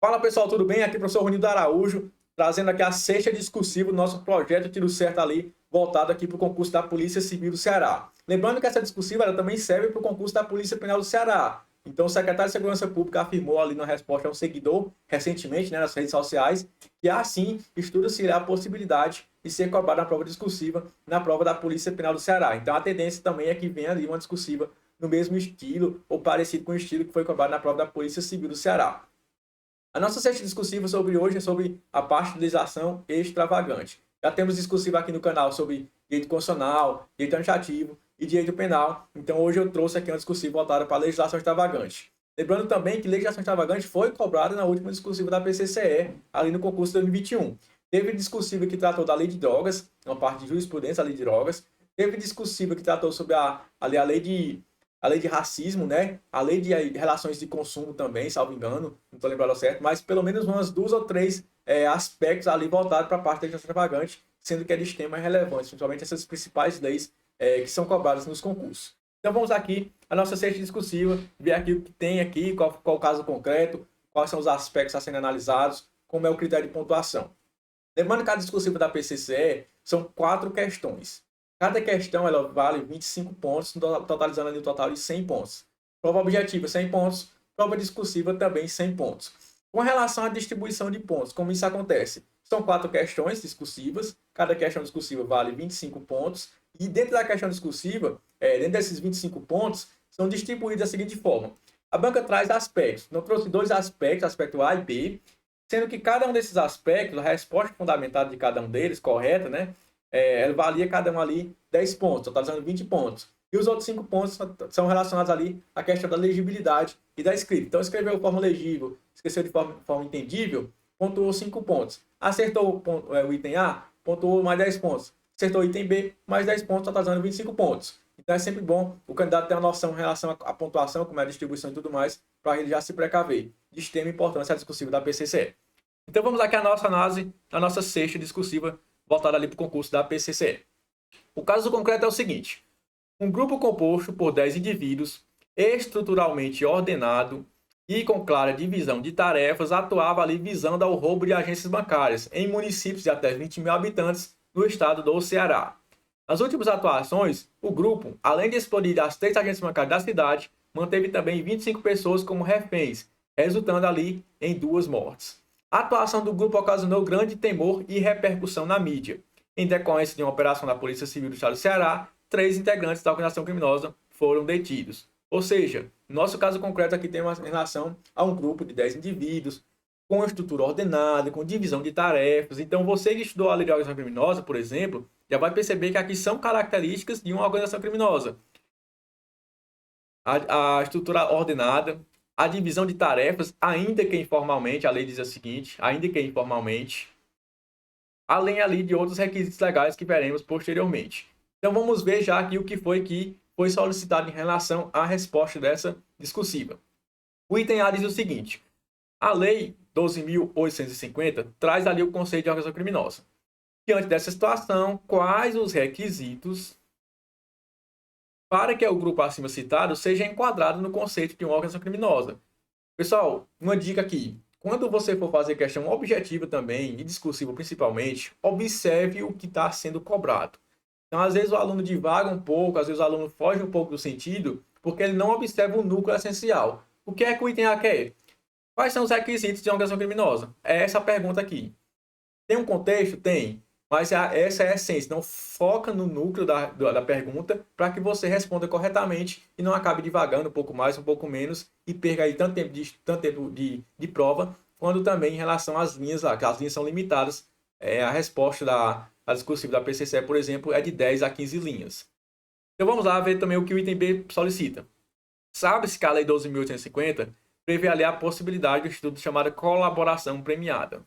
Fala pessoal, tudo bem? Aqui é o professor Ronildo Araújo, trazendo aqui a sexta discursiva do nosso projeto Tiro Certo ali, voltado aqui para o concurso da Polícia Civil do Ceará. Lembrando que essa discursiva ela também serve para o concurso da Polícia Penal do Ceará. Então o secretário de Segurança Pública afirmou ali na resposta a um seguidor, recentemente, nas redes sociais, que assim estuda-se a possibilidade de ser cobrado na prova discursiva na prova da Polícia Penal do Ceará. Então a tendência também é que venha ali uma discursiva no mesmo estilo ou parecido com o estilo que foi cobrado na prova da Polícia Civil do Ceará. A nossa sexta discursiva sobre hoje é sobre a partidarização extravagante. Já temos discursiva aqui no canal sobre direito constitucional, direito administrativo e direito penal. Então hoje eu trouxe aqui uma discursiva voltada para a legislação extravagante. Lembrando também que legislação extravagante foi cobrada na última discursiva da PCCE, ali no concurso de 2021. Teve discursiva que tratou da lei de drogas, uma parte de jurisprudência da lei de drogas. Teve discursiva que tratou sobre a lei de racismo, né? A lei de relações de consumo também, salvo engano, não estou lembrando certo, mas pelo menos umas duas ou três aspectos ali voltados para a parte da legislação extravagante, sendo que é de extrema relevância, principalmente essas principais leis que são cobradas nos concursos. Então vamos aqui a nossa sexta discursiva, ver aqui o que tem aqui, qual o caso concreto, quais são os aspectos a serem analisados, como é o critério de pontuação. Lembrando que a discursiva da PCCE são 4 questões. Cada questão ela vale 25 pontos, totalizando ali um total de 100 pontos. Prova objetiva, 100 pontos. Prova discursiva, também 100 pontos. Com relação à distribuição de pontos, como isso acontece? São 4 questões discursivas. Cada questão discursiva vale 25 pontos. E dentro da questão discursiva, dentro desses 25 pontos, são distribuídos da seguinte forma. A banca traz aspectos. Então, trouxe 2 aspectos, aspecto A e B, sendo que cada um desses aspectos, a resposta fundamentada de cada um deles, correta, né? Ela valia cada um ali 10 pontos, totalizando 20 pontos. E os outros 5 pontos são relacionados ali à questão da legibilidade e da escrita. Então, escreveu de forma legível, esqueceu de forma entendível, pontuou 5 pontos. Acertou o item A, pontuou mais 10 pontos. Acertou o item B, mais 10 pontos, totalizando 25 pontos. Então, é sempre bom o candidato ter uma noção em relação à pontuação, como é a distribuição e tudo mais, para ele já se precaver. De extrema importância a discursiva da PCCE. Então, vamos aqui à nossa análise, a nossa sexta discursiva, voltada ali para o concurso da PCCE. O caso concreto é o seguinte. Um grupo composto por 10 indivíduos, estruturalmente ordenado e com clara divisão de tarefas, atuava ali visando ao roubo de agências bancárias em municípios de até 20 mil habitantes no estado do Ceará. Nas últimas atuações, o grupo, além de explodir as 3 agências bancárias da cidade, manteve também 25 pessoas como reféns, resultando ali em 2 mortes. A atuação do grupo ocasionou grande temor e repercussão na mídia. Em decorrência de uma operação da Polícia Civil do Estado do Ceará, 3 integrantes da organização criminosa foram detidos. Ou seja, no nosso caso concreto aqui tem uma relação a um grupo de 10 indivíduos, com estrutura ordenada, com divisão de tarefas. Então você que estudou a lei de organização criminosa, por exemplo, já vai perceber que aqui são características de uma organização criminosa. A estrutura ordenada, a divisão de tarefas, ainda que informalmente, a lei diz o seguinte, ainda que informalmente, além ali de outros requisitos legais que veremos posteriormente. Então vamos ver já aqui o que foi solicitado em relação à resposta dessa discursiva. O item A diz o seguinte: a lei 12.850 traz ali o conceito de organização criminosa. Diante dessa situação, quais os requisitos para que o grupo acima citado seja enquadrado no conceito de uma organização criminosa? Pessoal, uma dica aqui. Quando você for fazer questão objetiva também, e discursiva principalmente, observe o que está sendo cobrado. Então, às vezes o aluno divaga um pouco, às vezes o aluno foge um pouco do sentido, porque ele não observa o núcleo essencial. O que é que o item A quer? Quais são os requisitos de uma organização criminosa? É essa a pergunta aqui. Tem um contexto? Tem. Mas essa é a essência. Então, foca no núcleo da pergunta para que você responda corretamente e não acabe divagando um pouco mais, um pouco menos e perca aí tanto tempo de prova, quanto também em relação às linhas lá, que as linhas são limitadas. A resposta da discursiva da PCCE, por exemplo, é de 10 a 15 linhas. Então, vamos lá ver também o que o item B solicita. Sabe-se que a Lei 12.850 prevê ali a possibilidade do estudo chamado colaboração premiada.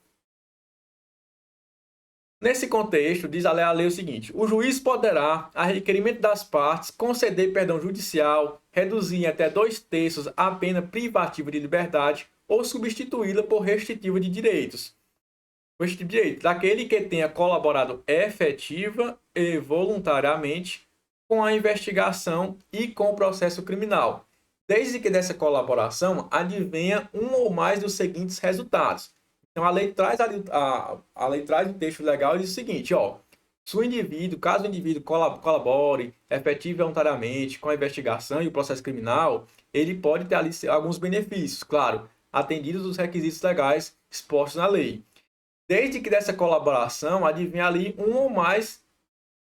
Nesse contexto, diz a lei o seguinte: o juiz poderá, a requerimento das partes, conceder perdão judicial, reduzir em até 2/3 a pena privativa de liberdade ou substituí-la por restritiva de direitos. Restritivo de direitos daquele que tenha colaborado efetiva e voluntariamente com a investigação e com o processo criminal, desde que dessa colaboração advenha um ou mais dos seguintes resultados. Então, a lei traz, a lei traz um texto legal e diz o seguinte, ó, se o indivíduo, caso o indivíduo colabore efetive voluntariamente com a investigação e o processo criminal, ele pode ter ali alguns benefícios, claro, atendidos os requisitos legais expostos na lei. Desde que dessa colaboração advenha ali um ou mais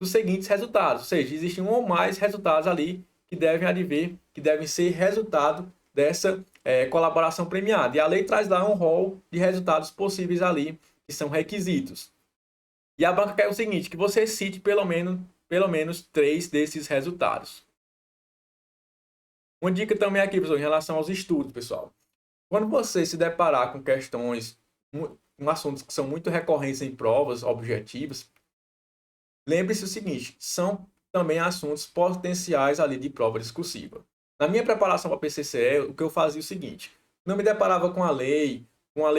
dos seguintes resultados, ou seja, existem um ou mais resultados ali que devem advir, que devem ser resultado dessa colaboração premiada. E a lei traz lá um rol de resultados possíveis ali, que são requisitos. E a banca quer o seguinte, que você cite pelo menos 3 desses resultados. Uma dica também aqui, pessoal, em relação aos estudos, pessoal. Quando você se deparar com questões, com assuntos que são muito recorrentes em provas objetivas, lembre-se o seguinte, são também assuntos potenciais ali de prova discursiva. Na minha preparação para a PCCE, o que eu fazia é o seguinte, não me deparava com a lei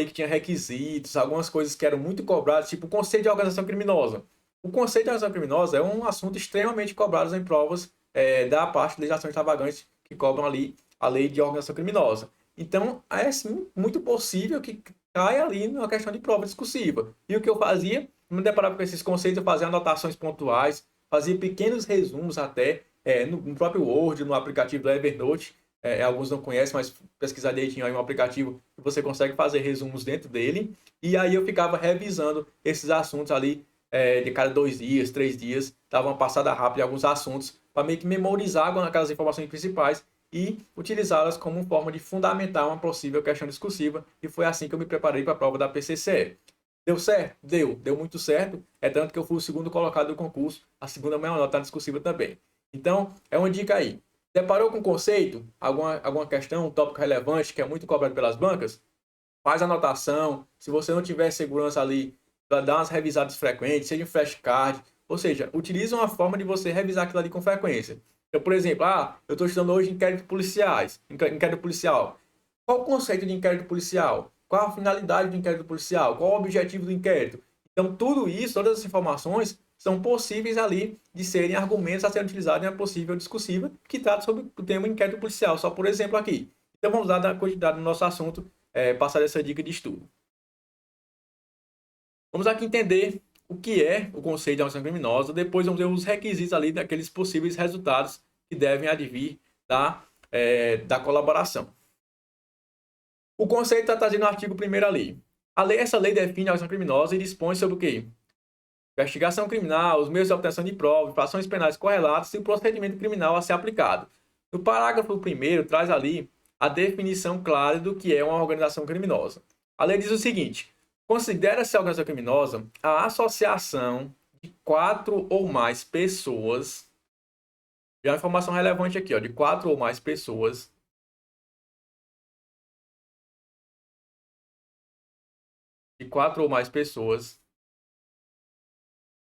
que tinha requisitos, algumas coisas que eram muito cobradas, tipo o conceito de organização criminosa. O conceito de organização criminosa é um assunto extremamente cobrado em provas da parte de legislação extravagante que cobram ali a lei de organização criminosa. Então, é sim muito possível que caia ali numa questão de prova discursiva. E o que eu fazia? Me deparava com esses conceitos, eu fazia anotações pontuais, fazia pequenos resumos até no próprio Word, no aplicativo do Evernote. Alguns não conhecem, mas pesquisar direitinho aí um aplicativo que você consegue fazer resumos dentro dele. E aí eu ficava revisando esses assuntos ali de cada 2 dias, 3 dias, dava uma passada rápida em alguns assuntos para meio que memorizar aquelas informações principais e utilizá-las como forma de fundamentar uma possível questão discursiva. E foi assim que eu me preparei para a prova da PCCE. Deu certo? Deu muito certo. É tanto que eu fui o segundo colocado do concurso, a segunda maior nota discursiva também. Então, é uma dica aí. Deparou com o conceito? Alguma questão, um tópico relevante que é muito cobrado pelas bancas? Faz anotação. Se você não tiver segurança ali, dar umas revisadas frequentes, seja em flashcard. Ou seja, utilize uma forma de você revisar aquilo ali com frequência. Então, por exemplo, eu estou estudando hoje inquérito policial. Qual o conceito de inquérito policial? Qual a finalidade do inquérito policial? Qual o objetivo do inquérito? Então, tudo isso, todas essas informações são possíveis ali de serem argumentos a serem utilizados em uma possível discursiva que trata sobre o tema inquérito policial, só por exemplo aqui. Então, vamos dar continuidade no nosso assunto, passar essa dica de estudo. Vamos aqui entender o que é o conceito de organização criminosa, depois vamos ver os requisitos ali daqueles possíveis resultados que devem advir da colaboração. O conceito está trazido no artigo 1º ali. Essa lei define a organização criminosa e dispõe sobre o quê? Investigação criminal, os meios de obtenção de provas, infrações penais correlatas e o procedimento criminal a ser aplicado. No parágrafo 1º traz ali a definição clara do que é uma organização criminosa. A lei diz o seguinte: considera-se a organização criminosa a associação de 4 ou mais pessoas, já uma informação relevante aqui, de 4 ou mais pessoas,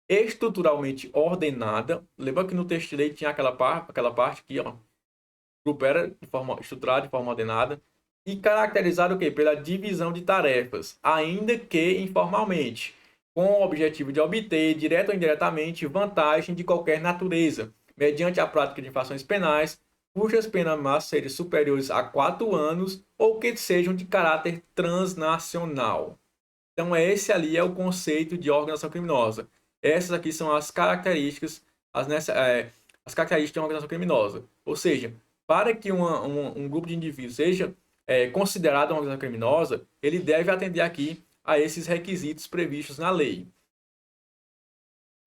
estruturalmente ordenada. Lembra que no texto de lei tinha aquela parte aqui, o grupo era estruturado de forma ordenada e caracterizado o quê? Pela divisão de tarefas, ainda que informalmente, com o objetivo de obter, direta ou indiretamente, vantagem de qualquer natureza, mediante a prática de infrações penais, cujas penas máximas sejam superiores a 4 anos ou que sejam de caráter transnacional. Então, esse ali é o conceito de organização criminosa. Essas aqui são as características, as características de uma organização criminosa. Ou seja, para que um grupo de indivíduos seja considerado uma organização criminosa, ele deve atender aqui a esses requisitos previstos na lei.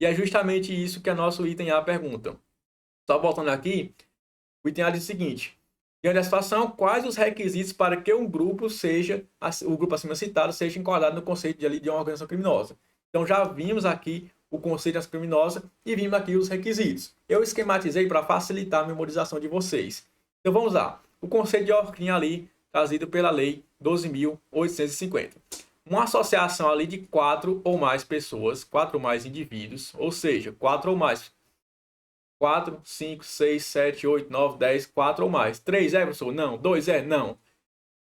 E é justamente isso que a nosso item A pergunta. Só voltando aqui, o item A diz o seguinte: diante da situação, quais os requisitos para que um grupo o grupo acima citado, seja enquadrado no conceito de uma organização criminosa? Então, já vimos aqui o conceito de organização criminosa e vimos aqui os requisitos. Eu esquematizei para facilitar a memorização de vocês. Então, vamos lá. O conceito de ORCRIM ali, trazido pela Lei 12.850. Uma associação ali de 4 ou mais pessoas, 4 ou mais indivíduos, ou seja, 4 ou mais. 4, 5, 6, 7, 8, 9, 10, 4 ou mais. 3 professor? Não. 2 não.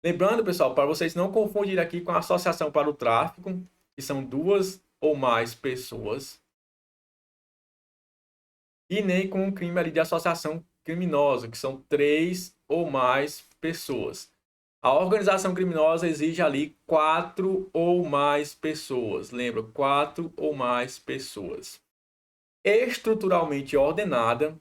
Lembrando, pessoal, para vocês não confundirem aqui com a associação para o tráfico, que são 2 ou mais pessoas, e nem com o crime ali de associação criminosa, que são 3 ou mais pessoas. A organização criminosa exige ali 4 ou mais pessoas. Lembra? 4 ou mais pessoas. Estruturalmente ordenada.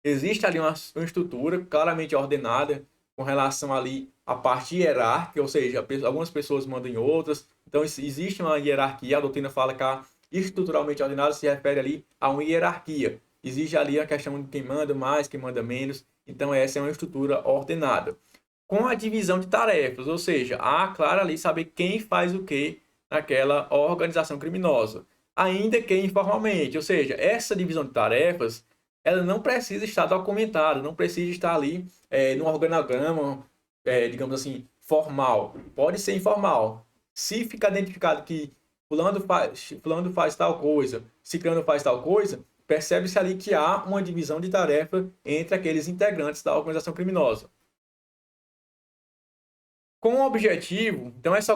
Existe ali uma estrutura claramente ordenada com relação ali à parte hierárquica, ou seja, algumas pessoas mandam em outras. Então existe uma hierarquia. A doutrina fala que a estruturalmente ordenada se refere ali a uma hierarquia. Existe ali a questão de quem manda mais, quem manda menos. Então essa é uma estrutura ordenada. Com a divisão de tarefas, ou seja, há claro ali saber quem faz o que naquela organização criminosa. Ainda que informalmente, ou seja, essa divisão de tarefas, ela não precisa estar documentada, não precisa estar ali no organograma, digamos assim, formal. Pode ser informal. Se ficar identificado que fulano faz tal coisa, ciclano faz tal coisa, percebe-se ali que há uma divisão de tarefa entre aqueles integrantes da organização criminosa. Com o objetivo, então essa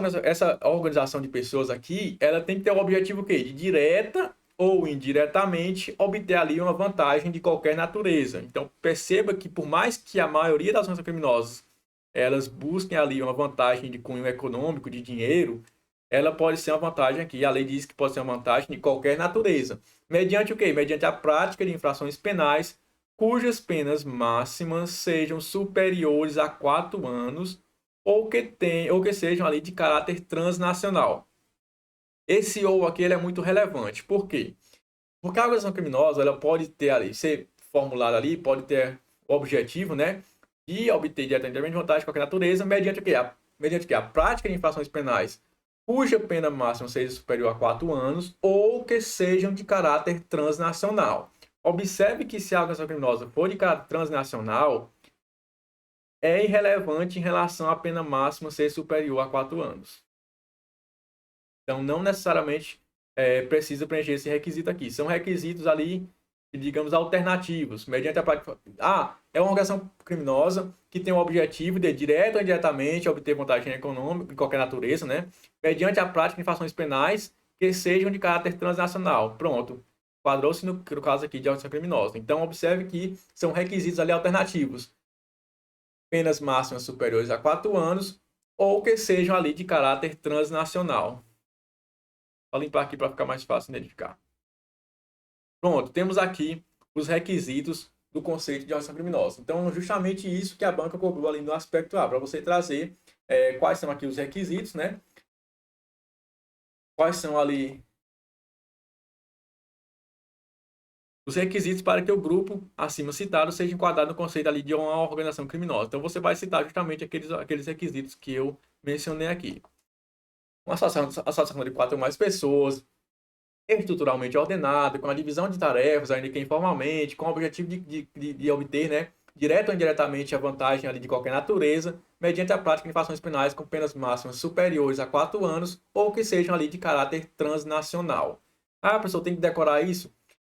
organização de pessoas aqui, ela tem que ter o objetivo o quê? De direta ou indiretamente obter ali uma vantagem de qualquer natureza. Então perceba que por mais que a maioria das organizações criminosas elas busquem ali uma vantagem de cunho econômico, de dinheiro, ela pode ser uma vantagem aqui. A lei diz que pode ser uma vantagem de qualquer natureza. Mediante o quê? Mediante a prática de infrações penais cujas penas máximas sejam superiores a 4 anos ou que sejam ali de caráter transnacional. Esse ou aqui ele é muito relevante. Por quê? Porque a organização criminosa ela pode ter ali, ser formulada ali, pode ter o objetivo, né, de obter diretamente vantagem de qualquer natureza, mediante o quê? Mediante o quê? A prática de infrações penais cuja pena máxima seja superior a 4 anos ou que sejam de caráter transnacional. Observe que se a organização criminosa for de caráter transnacional, é irrelevante em relação à pena máxima ser superior a 4 anos. Então, não necessariamente precisa preencher esse requisito aqui. São requisitos ali, digamos, alternativos, mediante a prática. É uma organização criminosa que tem o objetivo de, direto ou indiretamente, obter vantagem econômica de qualquer natureza, né? Mediante a prática de infrações penais que sejam de caráter transnacional. Pronto. Quadrou-se no caso aqui de organização criminosa. Então, observe que são requisitos ali alternativos. Penas máximas superiores a 4 anos ou que sejam ali de caráter transnacional. Vou limpar aqui para ficar mais fácil identificar. Pronto, temos aqui os requisitos do conceito de organização criminosa. Então, justamente isso que a banca cobrou ali no aspecto A, para você trazer quais são aqui os requisitos, né? Quais são ali os requisitos para que o grupo acima citado seja enquadrado no conceito ali de uma organização criminosa. Então, você vai citar justamente aqueles requisitos que eu mencionei aqui. Uma associação de 4 ou mais pessoas, estruturalmente ordenada, com a divisão de tarefas, ainda que informalmente, com o objetivo de obter, né, direto ou indiretamente, a vantagem ali de qualquer natureza, mediante a prática de infrações penais com penas máximas superiores a 4 anos ou que sejam ali de caráter transnacional. A pessoa tem que decorar isso.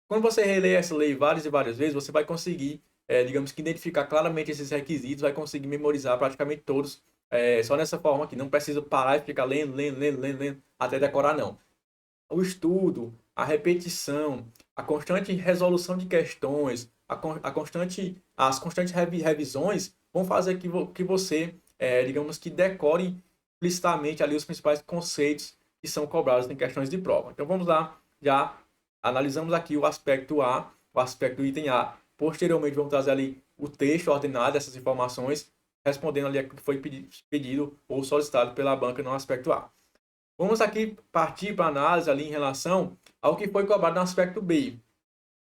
Quando você relê essa lei várias e várias vezes, você vai conseguir, digamos que, identificar claramente esses requisitos, vai conseguir memorizar praticamente todos, só nessa forma aqui. Não precisa parar e ficar lendo, até decorar, não. O estudo, a repetição, a constante resolução de questões, as constantes revisões vão fazer que você, digamos que, decore explicitamente ali os principais conceitos que são cobrados em questões de prova. Então vamos lá, já analisamos aqui o aspecto A, o aspecto do item A. Posteriormente vamos trazer ali o texto ordenado dessas informações, respondendo ali aquilo que foi pedido ou solicitado pela banca no aspecto A. Vamos aqui partir para a análise ali em relação ao que foi cobrado no aspecto B,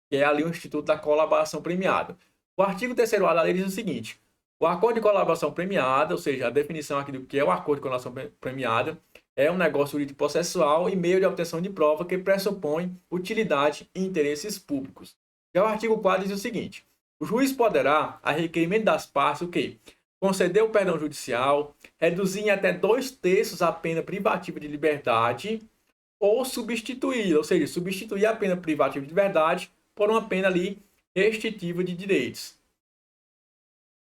que é ali o Instituto da Colaboração Premiada. O artigo 3º A da lei diz o seguinte: o acordo de colaboração premiada, ou seja, a definição aqui do que é o acordo de colaboração premiada, é um negócio jurídico processual e meio de obtenção de prova que pressupõe utilidade e interesses públicos. Já o artigo 4 diz o seguinte: o juiz poderá, a requerimento das partes, o quê? Conceder o perdão judicial, reduzir em até 2/3 a pena privativa de liberdade ou substituir, ou seja, substituir a pena privativa de liberdade por uma pena ali restritiva de direitos,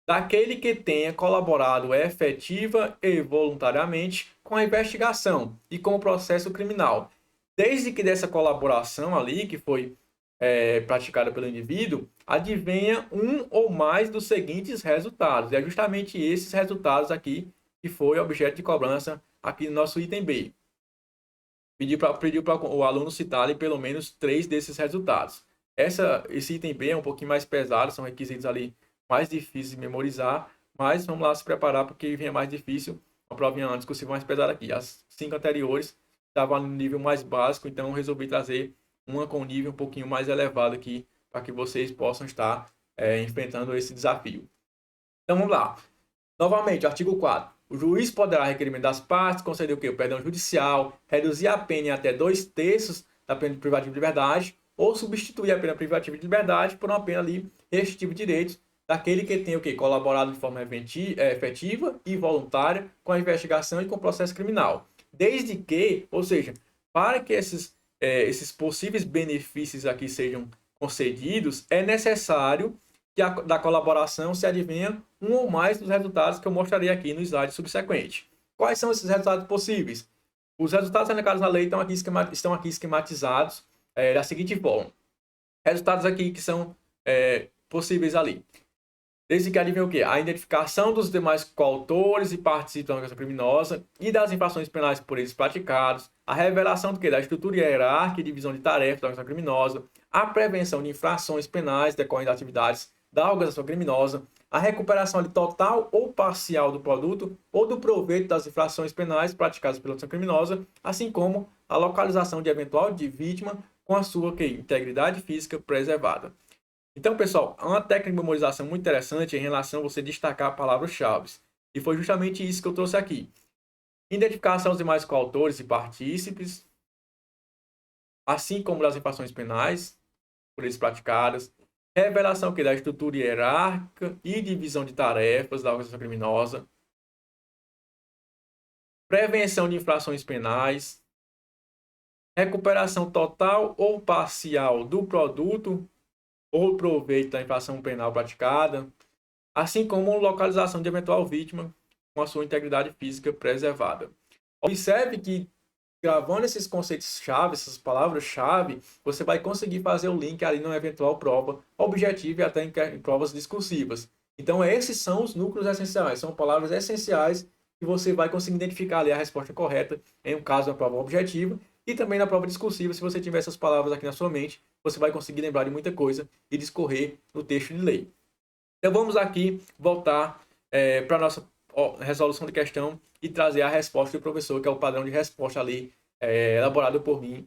daquele que tenha colaborado efetiva e voluntariamente com a investigação e com o processo criminal, desde que dessa colaboração ali, que foi praticada pelo indivíduo, adivinha um ou mais dos seguintes resultados. E é justamente esses resultados aqui que foi objeto de cobrança aqui no nosso item B. Pediu para o aluno citar ali pelo menos 3 desses resultados. Esse item B é um pouquinho mais pesado, são requisitos ali mais difíceis de memorizar, mas vamos lá se preparar porque vem mais difícil, uma provinha discursiva mais pesada aqui. As 5 anteriores estavam no nível mais básico, então resolvi trazer uma com nível um pouquinho mais elevado aqui, para que vocês possam estar enfrentando esse desafio. Então vamos lá. Novamente, artigo 4. O juiz poderá, a requerimento das partes, conceder o quê? O perdão judicial, reduzir a pena em até 2/3 da pena privativa de liberdade, ou substituir a pena privativa de liberdade por uma pena ali restritiva de direitos daquele que tem o quê? Colaborado de forma efetiva e voluntária com a investigação e com o processo criminal. Desde que, ou seja, para que esses possíveis benefícios aqui sejam concedidos, é necessário que da colaboração se adivinha um ou mais dos resultados que eu mostrarei aqui no slide subsequente. Quais são esses resultados possíveis? Os resultados elencados na lei estão aqui esquematizados da seguinte forma. Resultados aqui que são possíveis ali. Desde que adivinha o quê? A identificação dos demais coautores e participantes da organização criminosa e das infrações penais por eles praticados, a revelação do quê? Da estrutura hierárquica e divisão de tarefas da organização criminosa, a prevenção de infrações penais decorrentes das atividades da organização criminosa, a recuperação ali, total ou parcial do produto ou do proveito das infrações penais praticadas pela organização criminosa, assim como a localização de eventual de vítima com a sua integridade física preservada. Então, pessoal, uma técnica de memorização muito interessante em relação a você destacar palavras-chave. E foi justamente isso que eu trouxe aqui. Identificação dos demais coautores e partícipes, assim como das infrações penais por eles praticadas, revelação da estrutura hierárquica e divisão de tarefas da organização criminosa, prevenção de infrações penais, recuperação total ou parcial do produto ou proveito da infração penal praticada, assim como localização de eventual vítima com a sua integridade física preservada. Observe que, gravando esses conceitos-chave, essas palavras-chave, você vai conseguir fazer o link ali numa eventual prova objetiva e até em provas discursivas. Então, esses são os núcleos essenciais, são palavras essenciais que você vai conseguir identificar ali a resposta correta em um caso da prova objetiva e também na prova discursiva. Se você tiver essas palavras aqui na sua mente, você vai conseguir lembrar de muita coisa e discorrer no texto de lei. Então, vamos aqui voltar para a nossa resolução de questão e trazer a resposta do professor, que é o padrão de resposta ali elaborado por mim,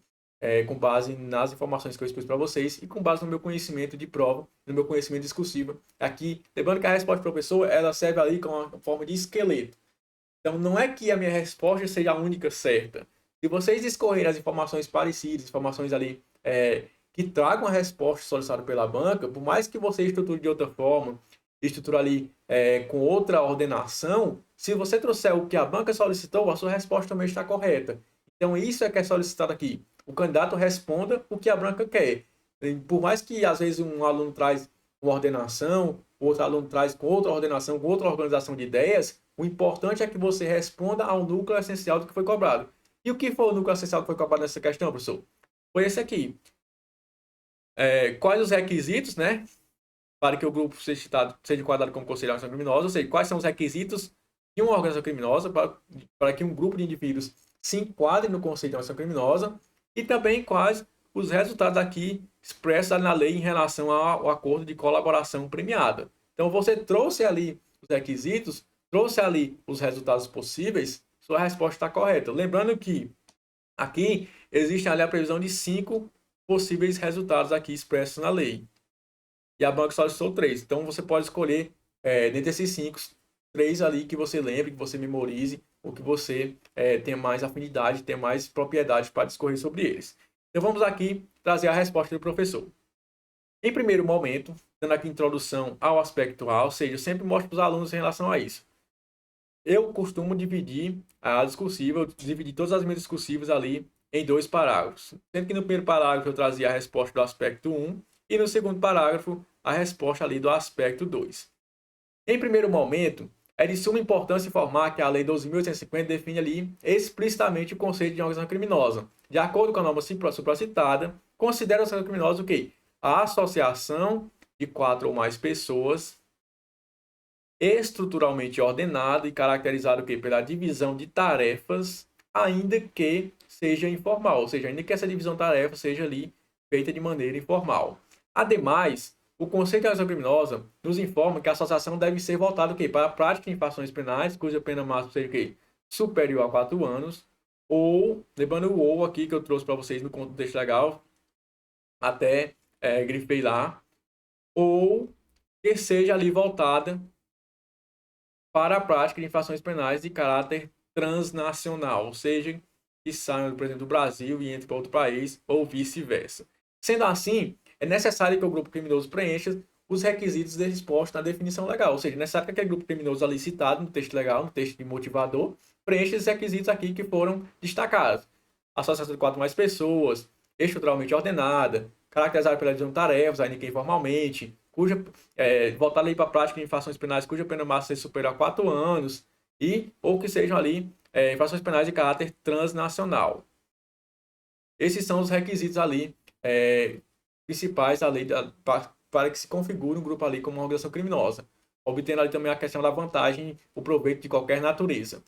com base nas informações que eu expus para vocês e com base no meu conhecimento de prova, no meu conhecimento discursivo. Aqui, lembrando que a resposta do professor, ela serve ali com uma forma de esqueleto. Então, não é que a minha resposta seja a única certa. Se vocês escolherem as informações parecidas, informações ali que tragam a resposta solicitada pela banca, por mais que você estruture de outra forma, estrutura ali com outra ordenação, se você trouxer o que a banca solicitou, a sua resposta também está correta. Então, isso é que é solicitado aqui. O candidato responda o que a banca quer. Por mais que, às vezes, um aluno traz uma ordenação, outro aluno traz com outra ordenação, com outra organização de ideias, o importante é que você responda ao núcleo essencial do que foi cobrado. E o que foi o núcleo essencial que foi cobrado nessa questão, professor? Foi esse aqui. Quais os requisitos, né, para que o grupo seja enquadrado como conselho de organização criminosa, ou seja, quais são os requisitos de uma organização criminosa para que um grupo de indivíduos se enquadre no conceito de organização criminosa e também quais os resultados aqui expressos na lei em relação ao acordo de colaboração premiada. Então, você trouxe ali os requisitos, trouxe ali os resultados possíveis, sua resposta está correta. Lembrando que aqui existe ali a previsão de 5 possíveis resultados aqui expressos na lei. E a banca solicitou 3. Então, você pode escolher, dentre esses 5, 3 ali que você lembre, que você memorize, ou que você tenha mais afinidade, tenha mais propriedade para discorrer sobre eles. Então, vamos aqui trazer a resposta do professor. Em primeiro momento, dando aqui introdução ao aspecto A, ou seja, eu sempre mostro para os alunos em relação a isso. Eu costumo dividir a discursiva, eu dividi todas as minhas discursivas ali em 2 parágrafos. Sendo que no primeiro parágrafo eu trazia a resposta do aspecto 1 e no segundo parágrafo a resposta ali do aspecto 2. Em primeiro momento, é de suma importância informar que a Lei 12.850 define ali explicitamente o conceito de organização criminosa. De acordo com a norma supracitada, considera a organização criminosa o quê? A associação de 4 ou mais pessoas, estruturalmente ordenado e caracterizado o quê? Pela divisão de tarefas, ainda que seja informal, ou seja, ainda que essa divisão de tarefas seja ali feita de maneira informal. Ademais, o conceito de organização criminosa nos informa que a associação deve ser voltada o quê? Para a prática de infrações penais, cuja pena máxima seja o quê? Superior a 4 anos, ou, lembrando o ou aqui que eu trouxe para vocês no contexto legal, até grifei lá, ou que seja ali voltada para a prática de infrações penais de caráter transnacional, ou seja, que saiam, por exemplo, do Brasil e entrem para outro país, ou vice-versa. Sendo assim, é necessário que o grupo criminoso preencha os requisitos dispostos na definição legal, ou seja, é necessário que aquele grupo criminoso ali citado no texto legal, no texto de motivador, preencha esses requisitos aqui que foram destacados. Associação de 4 ou mais pessoas, estruturalmente ordenada, caracterizada pela divisão de tarefas, ainda que informalmente, cuja voltar ali para a prática de infrações penais cuja pena máxima seja superior a 4 anos, ou que sejam ali infrações penais de caráter transnacional. Esses são os requisitos ali principais da lei para que se configure um grupo ali como uma organização criminosa, obtendo ali também a questão da vantagem, o proveito de qualquer natureza.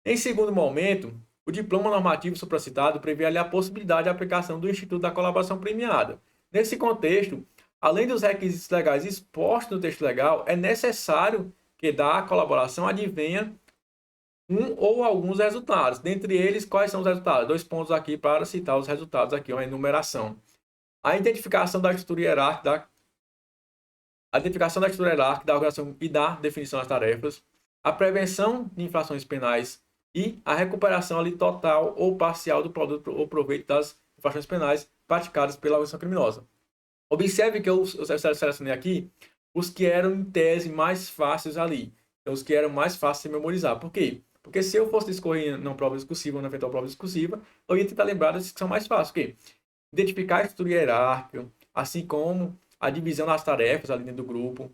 Em segundo momento, o diploma normativo supracitado prevê ali a possibilidade de aplicação do Instituto da Colaboração Premiada. Nesse contexto, além dos requisitos legais expostos no texto legal, é necessário que da colaboração advenha um ou alguns resultados. Dentre eles, quais são os resultados? 2 pontos aqui para citar os resultados aqui, uma enumeração. A identificação da estrutura hierárquica da organização e da definição das tarefas, a prevenção de infrações penais e a recuperação ali total ou parcial do produto ou proveito das infrações penais praticadas pela organização criminosa. Observe que eu selecionei aqui os que eram, em tese, mais fáceis ali. Então, os que eram mais fáceis de memorizar. Por quê? Porque se eu fosse discorrer na prova discursiva ou na eventual prova discursiva, eu ia tentar lembrar das que são mais fáceis. Por quê? Identificar a estrutura hierárquica, assim como a divisão das tarefas ali dentro do grupo.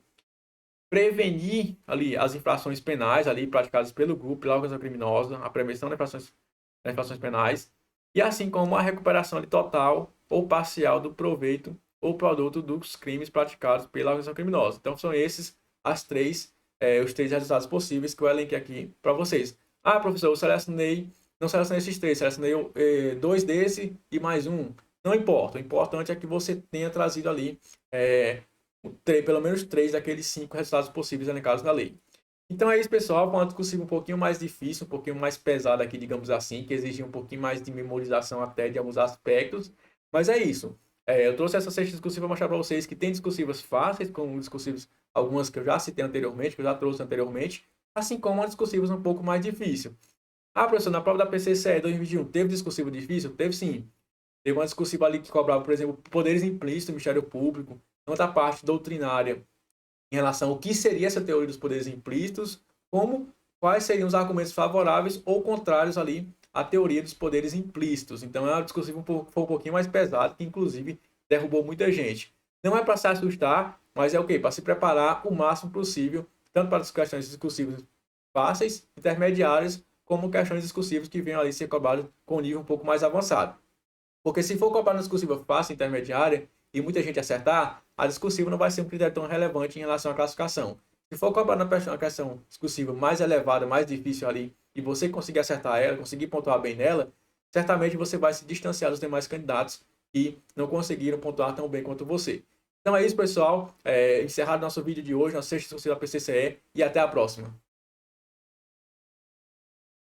Prevenir ali as infrações penais ali praticadas pelo grupo, pela organização criminosa, a prevenção das infrações penais. E assim como a recuperação ali total ou parcial do proveito ou produto dos crimes praticados pela organização criminosa. Então, são esses os 3 resultados possíveis que eu elenquei aqui para vocês. Ah, professor, eu não selecionei esses 3, selecionei 2 desse e mais um. Não importa, o importante é que você tenha trazido ali pelo menos 3 daqueles 5 resultados possíveis elencados na lei. Então é isso, pessoal. Foi uma discussão um pouquinho mais difícil, um pouquinho mais pesada aqui, digamos assim, que exigia um pouquinho mais de memorização até de alguns aspectos. Mas é isso. Eu trouxe essa sexta discursiva para mostrar para vocês que tem discursivas fáceis, como discursivas, algumas que eu já citei anteriormente, que eu já trouxe anteriormente, assim como discursivas um pouco mais difíceis. Ah, professor, na prova da PCCE 2021, teve discursivo difícil? Teve sim. Teve uma discursiva ali que cobrava, por exemplo, poderes implícitos do Ministério Público, tanto a parte doutrinária em relação ao que seria essa teoria dos poderes implícitos, como quais seriam os argumentos favoráveis ou contrários ali à teoria dos poderes implícitos. Então é uma discussão foi um pouquinho mais pesada, que inclusive derrubou muita gente. Não é para se assustar, mas é o quê? Para se preparar o máximo possível, tanto para as questões discursivas fáceis, intermediárias, como questões discursivas que venham ali ser cobradas com um nível um pouco mais avançado. Porque se for cobrar na discursiva fácil, intermediária, e muita gente acertar, a discursiva não vai ser um critério tão relevante em relação à classificação. Se for cobrar na questão discursiva mais elevada, mais difícil ali, e você conseguir acertar ela, conseguir pontuar bem nela, certamente você vai se distanciar dos demais candidatos que não conseguiram pontuar tão bem quanto você. Então é isso, pessoal. Encerrado nosso vídeo de hoje, nossa sexta discussiva da PCCE, e até a próxima.